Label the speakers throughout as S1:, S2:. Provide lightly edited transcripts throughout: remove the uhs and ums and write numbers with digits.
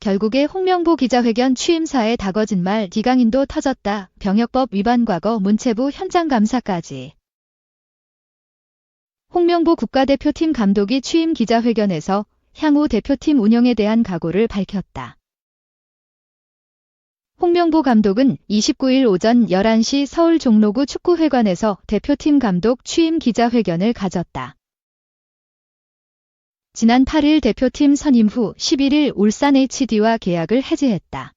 S1: 결국에 홍명보 기자회견 취임사에 다거진 말 디강인도 터졌다. 병역법 위반 과거 문체부 현장 감사까지. 홍명보 국가대표팀 감독이 취임 기자회견에서 향후 대표팀 운영에 대한 각오를 밝혔다. 홍명보 감독은 29일 오전 11시 서울 종로구 축구회관에서 대표팀 감독 취임 기자회견을 가졌다. 지난 8일 대표팀 선임 후 11일 울산 HD와 계약을 해지했다.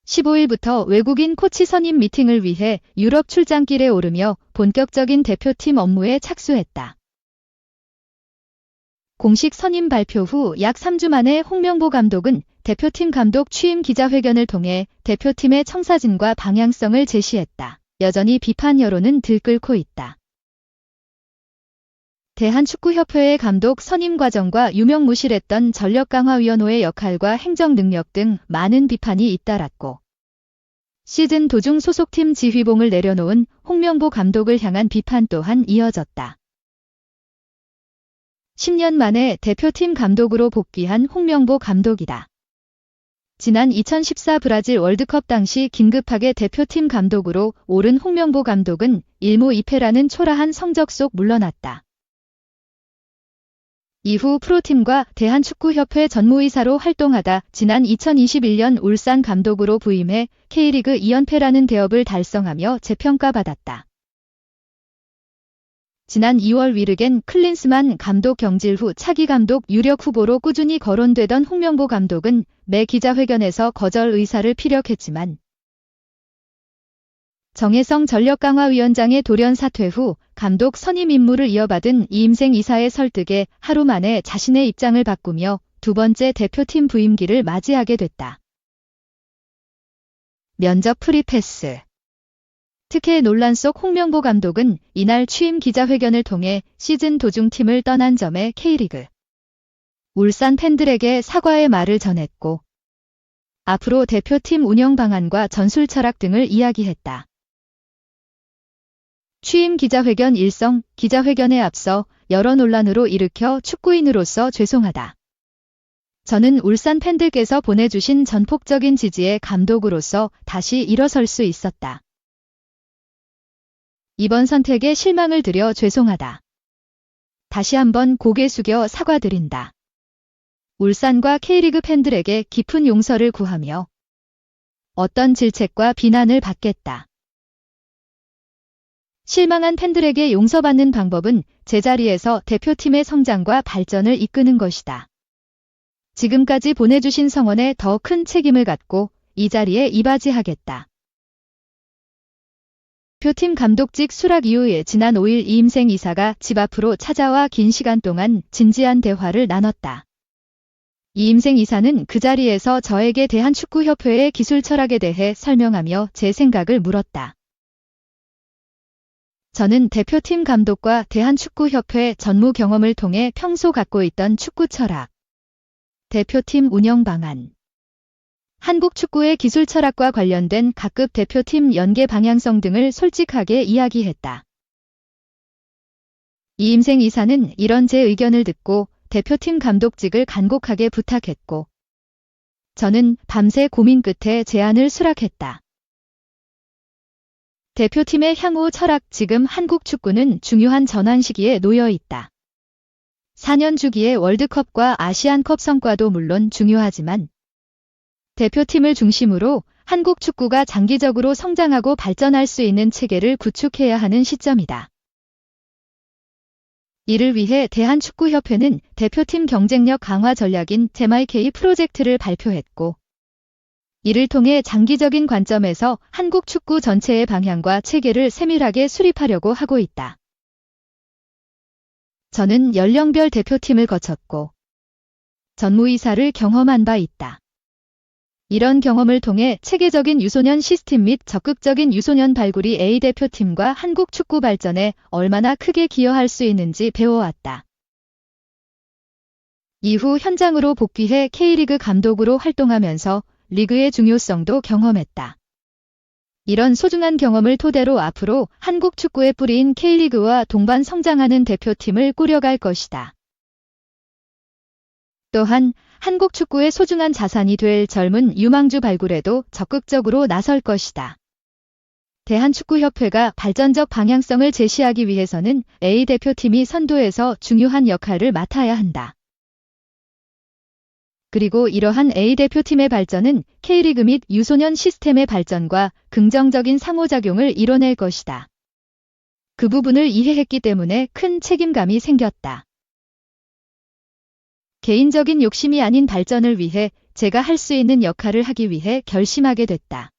S1: 15일부터 외국인 코치 선임 미팅을 위해 유럽 출장길에 오르며 본격적인 대표팀 업무에 착수했다. 공식 선임 발표 후 약 3주 만에 홍명보 감독은 대표팀 감독 취임 기자회견을 통해 대표팀의 청사진과 방향성을 제시했다. 여전히 비판 여론은 들끓고 있다. 대한축구협회의 감독 선임 과정과 유명무실했던 전력강화위원회의 역할과 행정 능력 등 많은 비판이 잇따랐고 시즌 도중 소속팀 지휘봉을 내려놓은 홍명보 감독을 향한 비판 또한 이어졌다. 10년 만에 대표팀 감독으로 복귀한 홍명보 감독이다. 지난 2014 브라질 월드컵 당시 긴급하게 대표팀 감독으로 오른 홍명보 감독은 1무 2패라는 초라한 성적 속 물러났다. 이후 프로팀과 대한축구협회 전무이사로 활동하다 지난 2021년 울산 감독으로 부임해 K리그 2연패라는 대업을 달성하며 재평가받았다. 지난 2월 위르겐 클린스만 감독 경질 후 차기 감독 유력 후보로 꾸준히 거론되던 홍명보 감독은 매 기자회견에서 거절 의사를 피력했지만 정혜성 전력강화위원장의 돌연 사퇴 후 감독 선임 임무를 이어받은 이임생 이사의 설득에 하루 만에 자신의 입장을 바꾸며 두 번째 대표팀 부임기를 맞이하게 됐다. 면접 프리패스. 특혜 논란 속 홍명보 감독은 이날 취임 기자회견을 통해 시즌 도중 팀을 떠난 점에 K리그 울산 팬들에게 사과의 말을 전했고 앞으로 대표팀 운영 방안과 전술 철학 등을 이야기했다. 취임 기자회견 일성. 기자회견에 앞서 여러 논란으로 일으켜 축구인으로서 죄송하다. 저는 울산 팬들께서 보내주신 전폭적인 지지에 감독으로서 다시 일어설 수 있었다. 이번 선택에 실망을 드려 죄송하다. 다시 한번 고개 숙여 사과드린다. 울산과 K리그 팬들에게 깊은 용서를 구하며 어떤 질책과 비난을 받겠다. 실망한 팬들에게 용서받는 방법은 제자리에서 대표팀의 성장과 발전을 이끄는 것이다. 지금까지 보내주신 성원에 더 큰 책임을 갖고 이 자리에 이바지하겠다. 대표팀 감독직 수락 이후에 지난 5일 이임생 이사가 집 앞으로 찾아와 긴 시간 동안 진지한 대화를 나눴다. 이임생 이사는 그 자리에서 저에게 대한축구협회의 기술 철학에 대해 설명하며 제 생각을 물었다. 저는 대표팀 감독과 대한축구협회 전무 경험을 통해 평소 갖고 있던 축구 철학, 대표팀 운영 방안, 한국 축구의 기술 철학과 관련된 각급 대표팀 연계 방향성 등을 솔직하게 이야기했다. 이임생 이사는 이런 제 의견을 듣고 대표팀 감독직을 간곡하게 부탁했고 저는 밤새 고민 끝에 제안을 수락했다. 대표팀의 향후 철학. 지금 한국 축구는 중요한 전환 시기에 놓여 있다. 4년 주기의 월드컵과 아시안컵 성과도 물론 중요하지만 대표팀을 중심으로 한국 축구가 장기적으로 성장하고 발전할 수 있는 체계를 구축해야 하는 시점이다. 이를 위해 대한축구협회는 대표팀 경쟁력 강화 전략인 JMIK 프로젝트를 발표했고 이를 통해 장기적인 관점에서 한국 축구 전체의 방향과 체계를 세밀하게 수립하려고 하고 있다. 저는 연령별 대표팀을 거쳤고 전무이사를 경험한 바 있다. 이런 경험을 통해 체계적인 유소년 시스템 및 적극적인 유소년 발굴이 A대표팀과 한국 축구 발전에 얼마나 크게 기여할 수 있는지 배워왔다. 이후 현장으로 복귀해 K리그 감독으로 활동하면서 리그의 중요성도 경험했다. 이런 소중한 경험을 토대로 앞으로 한국 축구의 뿌리인 K리그와 동반 성장하는 대표팀을 꾸려갈 것이다. 또한 한국 축구의 소중한 자산이 될 젊은 유망주 발굴에도 적극적으로 나설 것이다. 대한축구협회가 발전적 방향성을 제시하기 위해서는 A대표팀이 선도에서 중요한 역할을 맡아야 한다. 그리고 이러한 A대표팀의 발전은 K리그 및 유소년 시스템의 발전과 긍정적인 상호작용을 이뤄낼 것이다. 그 부분을 이해했기 때문에 큰 책임감이 생겼다. 개인적인 욕심이 아닌 발전을 위해 제가 할 수 있는 역할을 하기 위해 결심하게 됐다.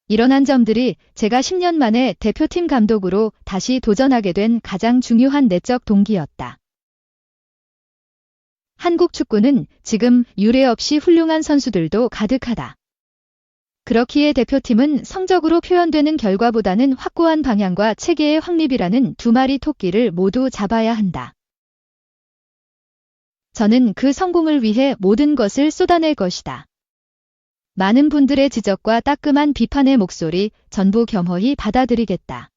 S1: 일어난 점들이 제가 10년 만에 대표팀 감독으로 다시 도전하게 된 가장 중요한 내적 동기였다. 한국 축구는 지금 유례 없이 훌륭한 선수들도 가득하다. 그렇기에 대표팀은 성적으로 표현되는 결과보다는 확고한 방향과 체계의 확립이라는 두 마리 토끼를 모두 잡아야 한다. 저는 그 성공을 위해 모든 것을 쏟아낼 것이다. 많은 분들의 지적과 따끔한 비판의 목소리 전부 겸허히 받아들이겠다.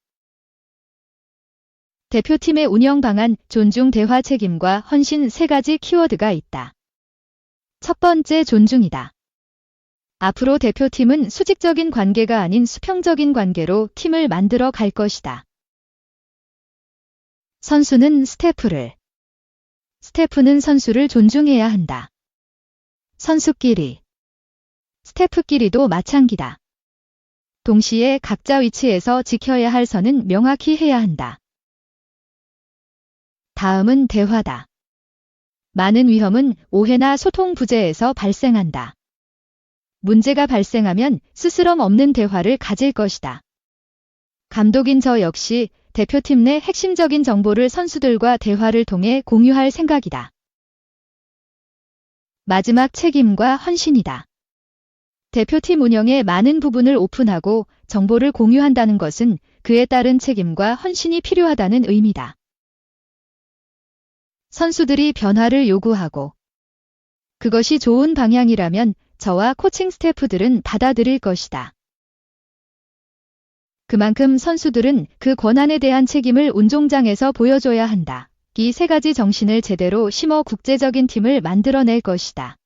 S1: 대표팀의 운영 방안, 존중, 대화, 책임과 헌신 세 가지 키워드가 있다. 첫 번째, 존중이다. 앞으로 대표팀은 수직적인 관계가 아닌 수평적인 관계로 팀을 만들어 갈 것이다. 선수는 스태프는 선수를 존중해야 한다. 선수끼리, 스태프끼리도 마찬가지다. 동시에 각자 위치에서 지켜야 할 선은 명확히 해야 한다. 다음은 대화다. 많은 위험은 오해나 소통 부재에서 발생한다. 문제가 발생하면 스스럼 없는 대화를 가질 것이다. 감독인 저 역시 대표팀 내 핵심적인 정보를 선수들과 대화를 통해 공유할 생각이다. 마지막, 책임과 헌신이다. 대표팀 운영의 많은 부분을 오픈하고 정보를 공유한다는 것은 그에 따른 책임과 헌신이 필요하다는 의미다. 선수들이 변화를 요구하고 그것이 좋은 방향이라면 저와 코칭 스태프들은 받아들일 것이다. 그만큼 선수들은 그 권한에 대한 책임을 운동장에서 보여줘야 한다. 이 세 가지 정신을 제대로 심어 국제적인 팀을 만들어낼 것이다.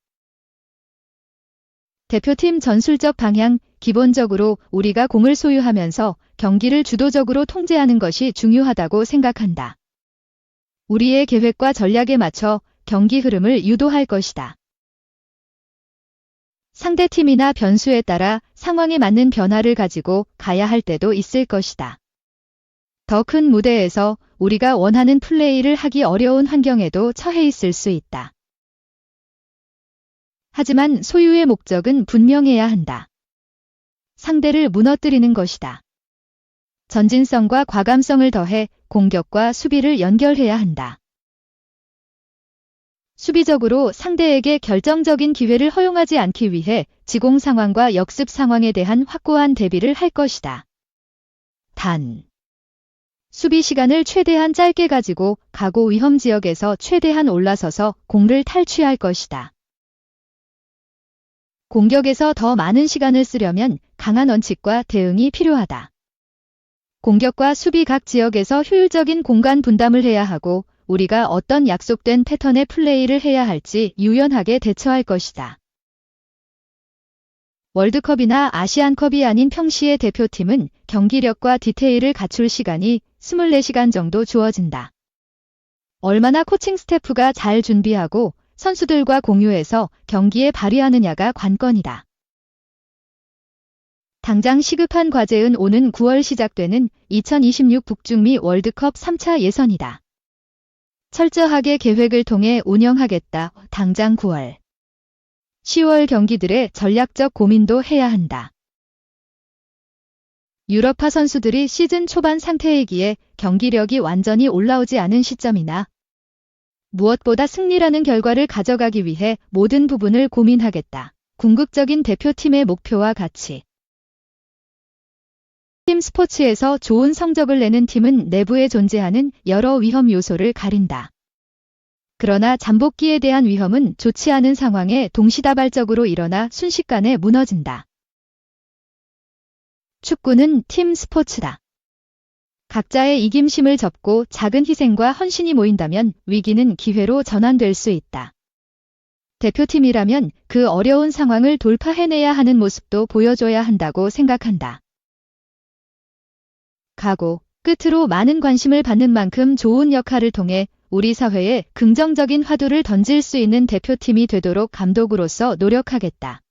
S1: 대표팀 전술적 방향, 기본적으로 우리가 공을 소유하면서 경기를 주도적으로 통제하는 것이 중요하다고 생각한다. 우리의 계획과 전략에 맞춰 경기 흐름을 유도할 것이다. 상대팀이나 변수에 따라 상황에 맞는 변화를 가지고 가야 할 때도 있을 것이다. 더 큰 무대에서 우리가 원하는 플레이를 하기 어려운 환경에도 처해 있을 수 있다. 하지만 소유의 목적은 분명해야 한다. 상대를 무너뜨리는 것이다. 전진성과 과감성을 더해 공격과 수비를 연결해야 한다. 수비적으로 상대에게 결정적인 기회를 허용하지 않기 위해 지공 상황과 역습 상황에 대한 확고한 대비를 할 것이다. 단, 수비 시간을 최대한 짧게 가지고 가고 위험 지역에서 최대한 올라서서 공을 탈취할 것이다. 공격에서 더 많은 시간을 쓰려면 강한 원칙과 대응이 필요하다. 공격과 수비 각 지역에서 효율적인 공간 분담을 해야 하고 우리가 어떤 약속된 패턴의 플레이를 해야 할지 유연하게 대처할 것이다. 월드컵이나 아시안컵이 아닌 평시의 대표팀은 경기력과 디테일을 갖출 시간이 24시간 정도 주어진다. 얼마나 코칭 스태프가 잘 준비하고 선수들과 공유해서 경기에 발휘하느냐가 관건이다. 당장 시급한 과제는 오는 9월 시작되는 2026 북중미 월드컵 3차 예선이다. 철저하게 계획을 통해 운영하겠다. 당장 9월, 10월 경기들의 전략적 고민도 해야 한다. 유럽파 선수들이 시즌 초반 상태이기에 경기력이 완전히 올라오지 않은 시점이나 무엇보다 승리라는 결과를 가져가기 위해 모든 부분을 고민하겠다. 궁극적인 대표팀의 목표와 가치. 팀 스포츠에서 좋은 성적을 내는 팀은 내부에 존재하는 여러 위험 요소를 가린다. 그러나 잠복기에 대한 위험은 좋지 않은 상황에 동시다발적으로 일어나 순식간에 무너진다. 축구는 팀 스포츠다. 각자의 이김심을 접고 작은 희생과 헌신이 모인다면 위기는 기회로 전환될 수 있다. 대표팀이라면 그 어려운 상황을 돌파해내야 하는 모습도 보여줘야 한다고 생각한다. 각오, 끝으로 많은 관심을 받는 만큼 좋은 역할을 통해 우리 사회에 긍정적인 화두를 던질 수 있는 대표팀이 되도록 감독으로서 노력하겠다.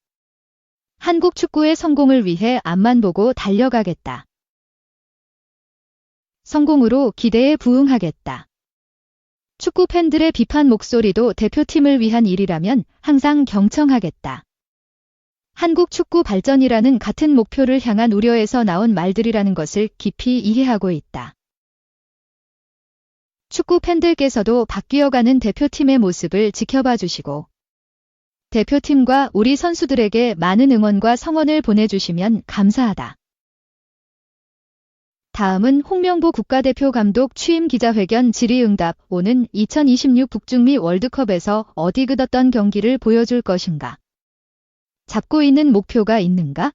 S1: 한국 축구의 성공을 위해 앞만 보고 달려가겠다. 성공으로 기대에 부응하겠다. 축구 팬들의 비판 목소리도 대표팀을 위한 일이라면 항상 경청하겠다. 한국 축구 발전이라는 같은 목표를 향한 우려에서 나온 말들이라는 것을 깊이 이해하고 있다. 축구 팬들께서도 바뀌어가는 대표팀의 모습을 지켜봐 주시고 대표팀과 우리 선수들에게 많은 응원과 성원을 보내주시면 감사하다. 다음은 홍명보 국가대표 감독 취임 기자회견 질의응답 5는 2026 북중미 월드컵에서 어디 굳었던 경기를 보여줄 것인가? 잡고 있는 목표가 있는가?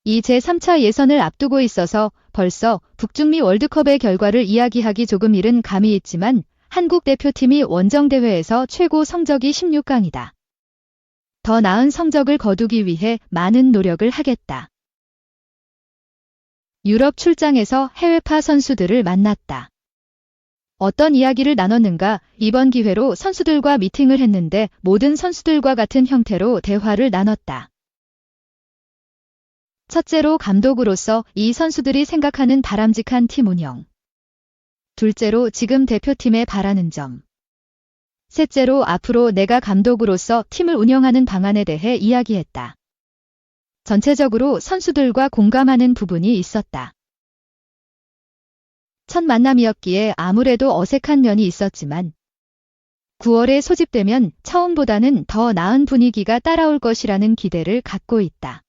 S1: 이 제3차 예선을 앞두고 있어서 벌써 북중미 월드컵의 결과를 이야기하기 조금 이른 감이 있지만 한국 대표팀이 원정대회에서 최고 성적이 16강이다. 더 나은 성적을 거두기 위해 많은 노력을 하겠다. 유럽 출장에서 해외파 선수들을 만났다. 어떤 이야기를 나눴는가? 이번 기회로 선수들과 미팅을 했는데 모든 선수들과 같은 형태로 대화를 나눴다. 첫째로 감독으로서 이 선수들이 생각하는 바람직한 팀 운영. 둘째로 지금 대표팀에 바라는 점. 셋째로 앞으로 내가 감독으로서 팀을 운영하는 방안에 대해 이야기했다. 전체적으로 선수들과 공감하는 부분이 있었다. 첫 만남이었기에 아무래도 어색한 면이 있었지만 9월에 소집되면 처음보다는 더 나은 분위기가 따라올 것이라는 기대를 갖고 있다.